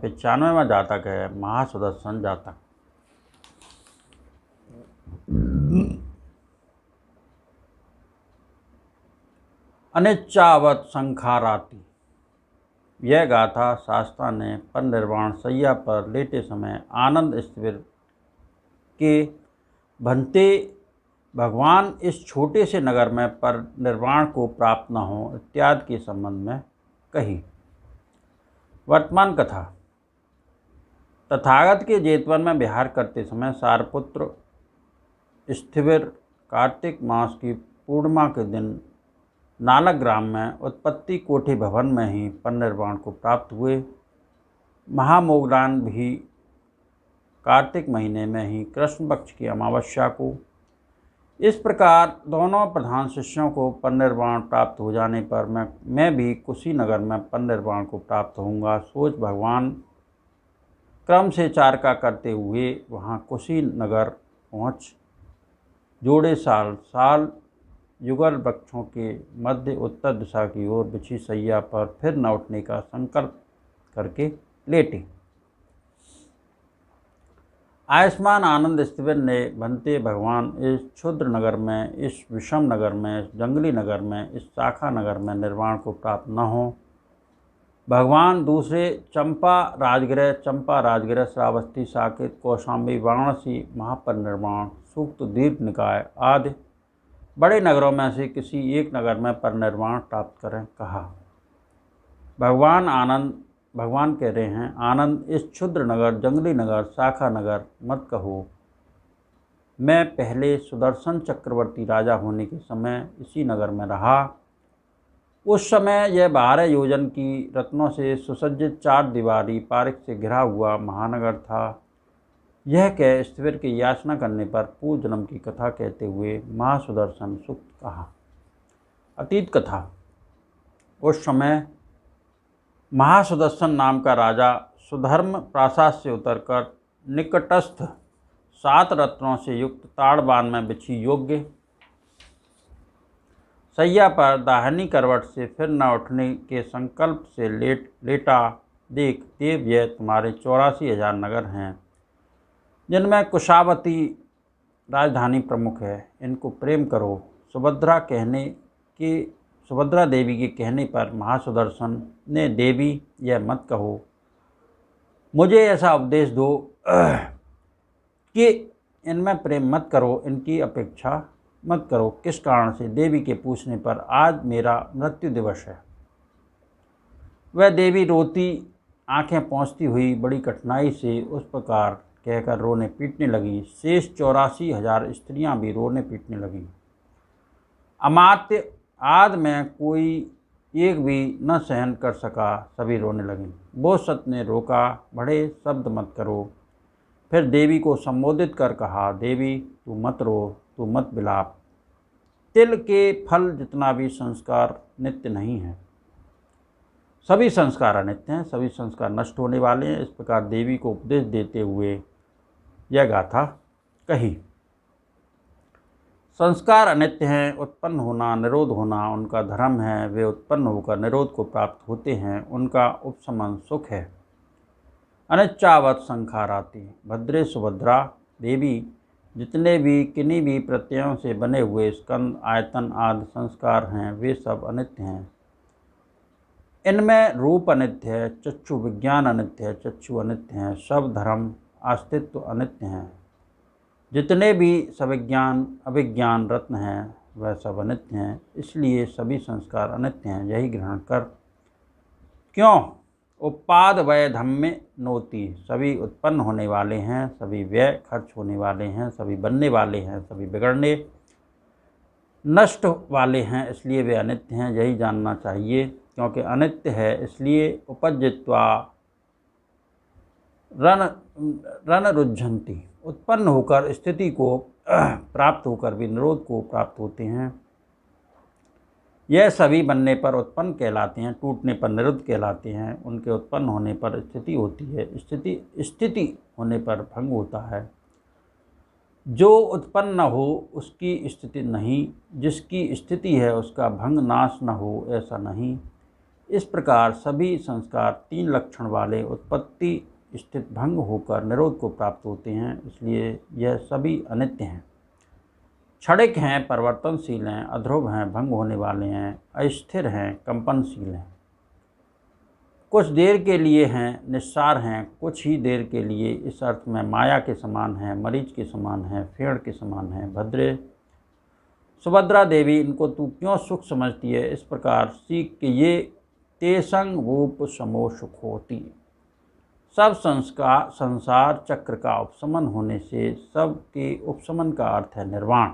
95वां जातक है महासुदर्शन जातक। अनिच्चावत संखाराति। यह गाथा शास्त्रा ने परिनिर्वाण सैया पर लेटे समय आनंद स्थिविर के भंते भगवान इस छोटे से नगर में परिनिर्वाण को प्राप्त न हो इत्यादि के संबंध में कही। वर्तमान कथा। तथागत के जेतवन में विहार करते समय सारपुत्र स्थिविर कार्तिक मास की पूर्णिमा के दिन नालक ग्राम में उत्पत्ति कोठी भवन में ही परिनिर्वाण को प्राप्त हुए। महामोगदान भी कार्तिक महीने में ही कृष्ण पक्ष की अमावस्या को। इस प्रकार दोनों प्रधान शिष्यों को परिनिर्वाण प्राप्त हो जाने पर मैं भी कुशीनगर में परिनिर्वाण को प्राप्त होऊंगा सोच भगवान क्रम से चारका करते हुए वहाँ कुशीनगर पहुँच जोड़े साल युगल वृक्षों के मध्य उत्तर दिशा की ओर बिछी सैया पर फिर न उठने का संकल्प करके लेटे। आयुष्मान आनंद स्थिविर ने भंते भगवान इस क्षुद्र नगर में, इस विषम नगर में, इस जंगली नगर में, इस शाखा नगर में निर्वाण को प्राप्त न हो। भगवान दूसरे चंपा राजगृह श्रावस्ती साकेत कौशाम्बी वाराणसी महापरिनिर्वाण सूक्त दीर्घ निकाय आदि बड़े नगरों में से किसी एक नगर में परिनिर्वाण प्राप्त करें कहा। भगवान कह रहे हैं आनंद इस क्षुद्र नगर, जंगली नगर, शाखा नगर मत कहो। मैं पहले सुदर्शन चक्रवर्ती राजा होने के समय इसी नगर में रहा। उस समय यह 12 योजन की रत्नों से सुसज्जित 4 दीवारी पारिक से घिरा हुआ महानगर था। यह कह स्थिविर की याचना करने पर पूर्व जन्म की कथा कहते हुए महासुदर्शन सूक्त कहा। अतीत कथा। उस समय महासुदर्शन नाम का राजा सुधर्म प्रासाद से उतरकर निकटस्थ 7 रत्नों से युक्त ताड़बान में बिछी योग्य सैया पर दाहिनी करवट से फिर न उठने के संकल्प से लेटा देख देव यह तुम्हारे 84,000 नगर हैं जिनमें कुशावती राजधानी प्रमुख है। इनको प्रेम करो। सुभद्रा देवी के कहने पर महासुदर्शन ने देवी यह मत कहो, मुझे ऐसा उपदेश दो कि इनमें प्रेम मत करो, इनकी अपेक्षा मत करो। किस कारण से? देवी के पूछने पर आज मेरा मृत्यु दिवस है। वह देवी रोती आंखें पोंछती हुई बड़ी कठिनाई से उस प्रकार कहकर रोने पीटने लगी। शेष 84,000 स्त्रियां भी रोने पीटने लगीं। अमात्य आदि में कोई एक भी न सहन कर सका, सभी रोने लगीं। बोधसत्त ने रोका, बड़े शब्द मत करो। फिर देवी को संबोधित कर कहा, देवी तू मत रो, तू मत विलाप। तिल के फल जितना भी संस्कार नित्य नहीं है। सभी संस्कार अनित्य हैं, सभी संस्कार नष्ट होने वाले हैं। इस प्रकार देवी को उपदेश देते हुए यह गाथा कही। संस्कार अनित्य हैं, उत्पन्न होना निरोध होना उनका धर्म है। वे उत्पन्न होकर निरोध को प्राप्त होते हैं, उनका उपशमन सुख है। अनिच्चावत संखाराति। भद्रे सुभद्रा देवी जितने भी किन्हीं भी प्रत्ययों से बने हुए स्कंद आयतन आदि संस्कार हैं वे सब अनित्य हैं। इनमें रूप अनित्य है, चक्षु विज्ञान अनित्य है, चक्षु अनित्य हैं, सब धर्म अस्तित्व अनित्य हैं। जितने भी सविज्ञान अभिज्ञान रत्न हैं वह सब अनित्य हैं, इसलिए सभी संस्कार अनित्य हैं। यही ग्रहण कर। क्यों? उपाद व्यय धम्मे नोति। सभी उत्पन्न होने वाले हैं, सभी व्यय खर्च होने वाले हैं, सभी बनने वाले हैं, सभी बिगड़ने नष्ट वाले हैं, इसलिए वे अनित्य हैं। यही जानना चाहिए। क्योंकि अनित्य है इसलिए उपज्यत्वा रन रुज्झन्ति। उत्पन्न होकर स्थिति को प्राप्त होकर भी निरोध को प्राप्त होते हैं। यह सभी बनने पर उत्पन्न कहलाते हैं, टूटने पर निरुद्ध कहलाते हैं। उनके उत्पन्न होने पर स्थिति होती है, स्थिति होने पर भंग होता है। जो उत्पन्न न हो उसकी स्थिति नहीं, जिसकी स्थिति है उसका भंग नाश न हो ऐसा नहीं। इस प्रकार सभी संस्कार 3 लक्षण वाले उत्पत्ति स्थित भंग होकर निरोध को प्राप्त होते हैं, इसलिए यह सभी अनित्य हैं, क्षणिक हैं, परिवर्तनशील हैं, अध्रुव हैं, भंग होने वाले हैं, अस्थिर हैं, कंपनशील हैं, कुछ देर के लिए हैं, निस्सार हैं, कुछ ही देर के लिए, इस अर्थ में माया के समान हैं, मरीच के समान हैं, फेड़ के समान हैं। भद्रे सुभद्रा देवी, इनको तू क्यों सुख समझती है? इस प्रकार सीख के ये तेसंग रूप समो सुख होती। सब संसार चक्र का उपशमन होने से सब के उपशमन का अर्थ है निर्वाण।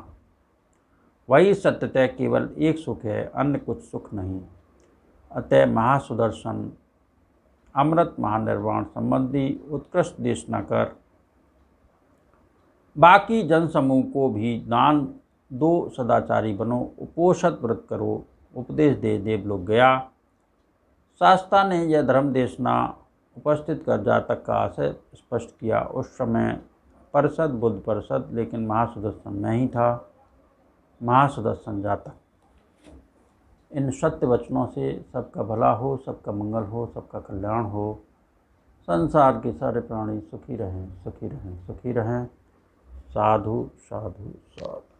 वही सत्यतः केवल एक सुख है, अन्य कुछ सुख नहीं। अतः महासुदर्शन अमृत महानिर्वाण संबंधी उत्कृष्ट देशना कर बाकी जनसमूह को भी दान दो, सदाचारी बनो, उपोषद व्रत करो, उपदेश दे देवलोक गया। शास्ता ने यह धर्म देशना उपस्थित कर जातक का आशय स्पष्ट किया। उस समय परिषद बुद्ध परिषद, लेकिन महासुदर्शन नहीं था, महासुदर्शन जातक। इन सत्य वचनों से सबका भला हो, सबका मंगल हो, सबका कल्याण हो, संसार के सारे प्राणी सुखी रहें, सुखी रहें, सुखी रहें। साधु साधु साधु।